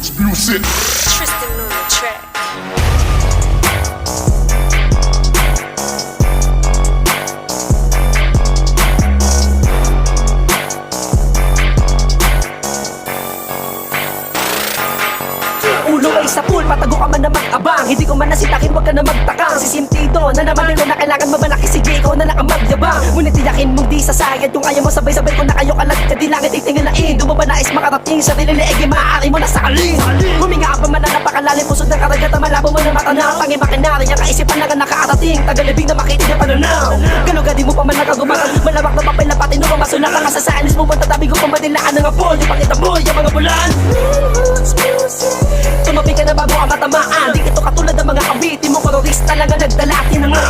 Music. Tristan on the track. Ulo ay sa pool, patago ka man na mag-abang. Hindi ko man nasitakin, wag ka na magtakang. Sisintido na naman nila na kailangan mabalaki. Sige, ikaw na lang ang magyabang. Ngunit tiyakin mong di sasayad. Kung ayaw mo sabay-sabay ko na kayo kalag ka di langit itingilain. Doon mo ba nais makarating sa nililiig? Maaari mo na sa alin. Huminga ka pa man na napakalalim. Pusod ng karagatan, malabo mo na mata na pangimakinari. Ang kaisipan na nga nakarating. Tagalibing na makitig na pananaw. Galugadi mo pa man nakagumakan. Malawak na papel na pati no masulat. Ang kasasanis mo bang tatabi ko pamadilaan ng apol. Di pangita mo yung mga bulan. Tumabi ka na bago ang matamaan. Di ito katulad ng mga kabiti mo. Terorista lang ang nagdalati ng mga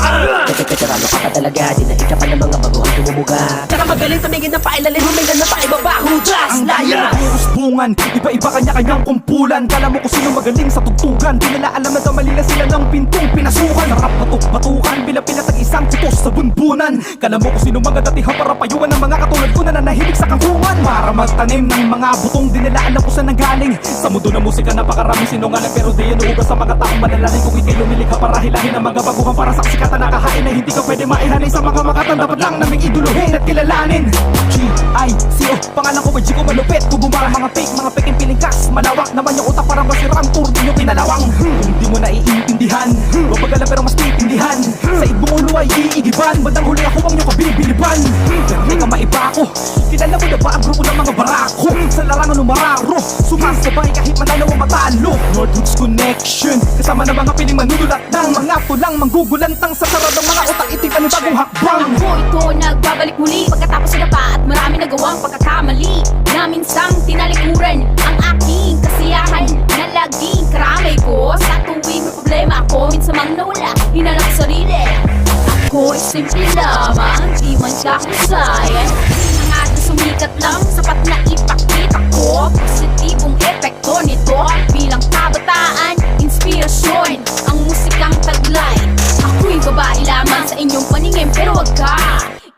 Kakarano ka pa talaga. Dinahit ka pa ng mga baguhang tumumuga. Tsaka magaling tumingin ng pailalim. Humingan ng paibaba. Hudas, laya. Bungan, iba-iba kanya-kanyang kumpulan. Kala mo kung sino magaling sa tugtugan. Di nila alam na damali na sila ng pintong pinasukan. Sarap batuk-batukan, pila-pila tag isang putos sa bunbunan. Kala mo kung sino mga datihang para payuan ng mga katulad ko na nanahimik sa kangkungan. Para magtanim ng mga butong, di nila alam kung saan nanggaling. Sa mundo ng musika napakaraming sinungaling, pero di yan uugas sa mga taong malalaling. Kung ikay lumilikha para hilahin ang mga baguhan para sa kasikatan na kahain na hindi ka pwede maihalay sa mga makatan. Dapat lang naming iduluhin at kilalanin. G-I-C-O, pangalan ko ba G ko malupit. Kung bumara mga fake, mga peking pilingkas. Malawak naman yung utak parang masira ang tour. Di nyo kinalawang kung di mo naiintindihan. Mapagalan pero mas titindihan. Sa ibong ulo ay iigiban. Bandang huli ako ang iyong kabibiliban. Pero di ka maiba ako. Kilala mo na ba ang grupo ng mga barako? Sa larangan ng mararo, sumasabay kahit manalo o matalo. Northwoods Connection, kasama ng mga piling manunulat ng mga tulang manggugulantang sa saradong mga utak itipan ng bagong hakbang. Ako ito nagbabalik muli pagkatapos na pa at marami nagawang pagkakamali na minsang tinalikuran ang aking kasiyahan na laging karamay ko. Sa tuwing may problema ako, minsan mang nawala, hinalang sarili. Ako ay simple lamang, di man kahusayan. Hangat na sumikat lang, sapat na ipakita ko positibong epekto nito bilang kabataan, inspirasyon, ang musikang taglay. Ako'y babae lamang sa inyong paningin, pero wag ka,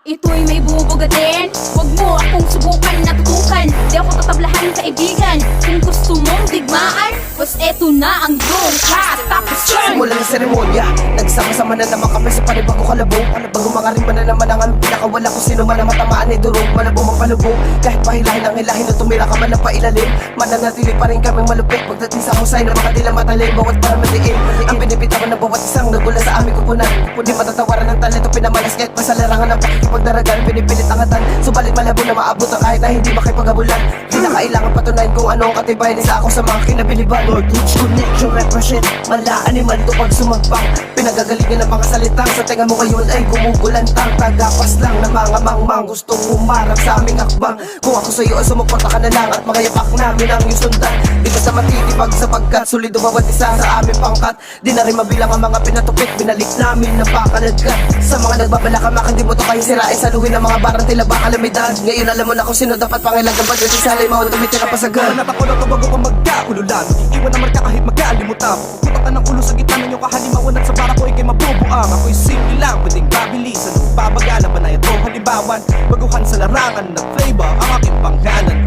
ito'y may bubugatin. Wag mo akong subukan na tutukan. Di ako tatablahan kaibigan. Kung gusto mong digmaan, pues eto na ang iyong katapusan. Simula ng seremonya, nagsama-sama na naman kami sa panibago kalabog. Bago mga rima na naman ang aming pinakawala. Kung sino man ang matamaan ay durog, malabo mapalubog. Kahit pahilahin ang hilahin na tumira ka man na pailalim, mananatili pa rin kaming malupit. Pagdating sa husay na mga tila matalim, bawat para madiin. Ang binibitawan ng bawat isang nagula sa aming kupunan. Di matatawaran ng talento, pinamalas kahit pa sa larangan ng pakikipagdaragan. Pinipilit angatan, subalit malabo na maabot ang kahit na hindi makipagabulan. Di na kailangan patunayan kung ano ang katibayan. Isa ako sa mga kinabiliban. Northwoods Connection represent, mala animal to pag sumagbang. Pinagagalingan ng mga salitang sa tenga mo ngayon ay gumugulantang. Tagapas lang na mga mangmang gustong umarap sa aming akbang. Kung ako sa'yo ay sumuporta ka na lang at mga yapak namin ang iyong sundan. Di ka sa matitipag sapagkat solido bawat isa sa aming pangkat. Di na rin mabilang ang mga pinatupik, binalik namin na pakalagkat. Sa mga nagbabalakamakan, di mo to kayo sirain. Saluhin ang mga barang tila ba kalamidad. Ngayon alam mo na kung sino dapat pangilagan. Pagdating salay mo, tumitira pa sa gan. Panat ako na to bago ka magkakululan. Iwan ang marka kahit magkalimutan. Puputak ng ulo sa gitna ng iyong kahalimawan. At sa bara ko ikay mabubuang. Ako'y simple lang, pwedeng pabilisan. Babagalan pa na itong halimbawan. Baguhan sa larangan ng flavor ang aking panghanan.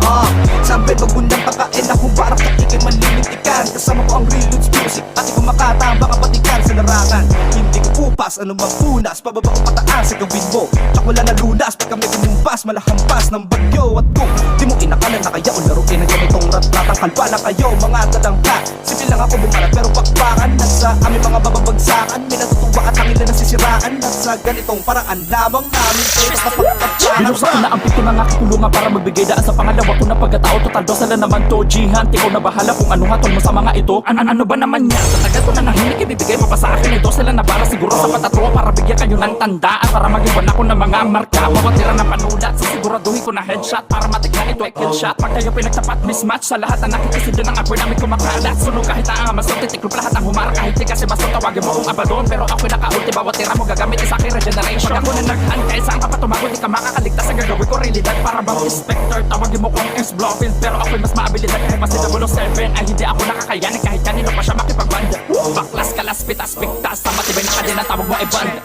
Sabi magundang pakain akong barang na ikay malilintikan. Kasama ko ang real roots music at ikumakata baka patikan sa larangan. Hindi ko upas, ano magpunas, pababa ko pataas sa gawin mo. Tsak wala na lunas, pag kami pinumpas, malahampas ng bagyo. At kung di mo inakalan na kaya ularuin ang ganitong rat-ratang kalba na kayo mga talangka. Simple lang ako bumarat pero pakpakan. At sa aming mga bababagsakan, may natutuwa at ang ilan nasisiraan. At sa ganitong paraan lamang namin kayo nakapagpapaan. Binuksan ko na ang pito ng aking tulungan para magbigay daan sa pangalawa ko na pagkatao. Total dos na naman to, G-Hunt, ikaw na bahala kung ano hatol mo sa mga ito. Ano ba naman yan? Sa tagal ko na nahimik, ibibigay mo pa sa akin ito. Sila na para siguro sa patatro para bigyan kayo ng tandaan. Para mag-iwan ako ng mga marka, bawat tira ng panulat. Siguraduhin ko na headshot para matignan ito ay killshot. Pag kayo pinagtapat, mismatch sa lahat na nakikisid ng apoy namin kumakalat. Sunog kahit ang amas, titiklop lahat ang humara kahit di kasi basta tawagin mo kung abadon. Pero ako na pinaka-ulti bawat tira mo gagamit sa aking regeneration. Pag ako na nag-antay, saan ka pa tumagot? Di ka makakaligtas sa gagawin ko realidad. Para bang inspector, tawagin mo kong ex-blowfield. Pero ako'y mas maabilidad kahit pa si 007. Ay hindi ako nakakayanin kahit kanino pa siya makipagbanda. Baklas, kalas, pitas, piktas, sa matibay na kadena tawag mo ay banda.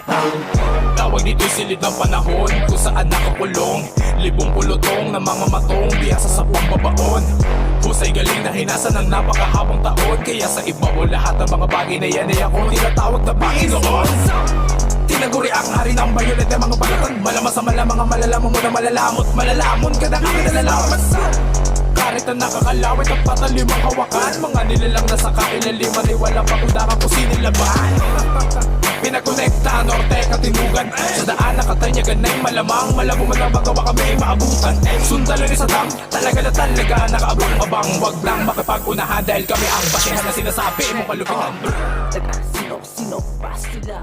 Tawag dito'y silid ng panahon kung saan nakakulong libong pulutong na mga matong biyasa sa pambabaon. Husay galing na hinasa ng napakahabang taon. Kaya sa iba mo lahat ng mga bagay na yan ay ako tinatawag na Panginoon. Tinaguri ang hari ng bayonet ng mga balatan. Malamang sa mga malalaman mo na malalamot. Malalamon ka ng aking nalalaman. Karit na nakakalawit at patalimang hawakan. Mga nilalang nasa kailaliman ay walang pakundangan kung sinilaban. Pinakonekta, norte, katinugan. Sa daan nakatanyagan na'y malamang. Malabo man ang magawa kami maabutan. Sundalo ni Saddam, talaga na talaga nakaabang-abang. Wag lang makipag-unahan dahil kami ang basihan na sinasabi mong kalupitan. Sino ba sila?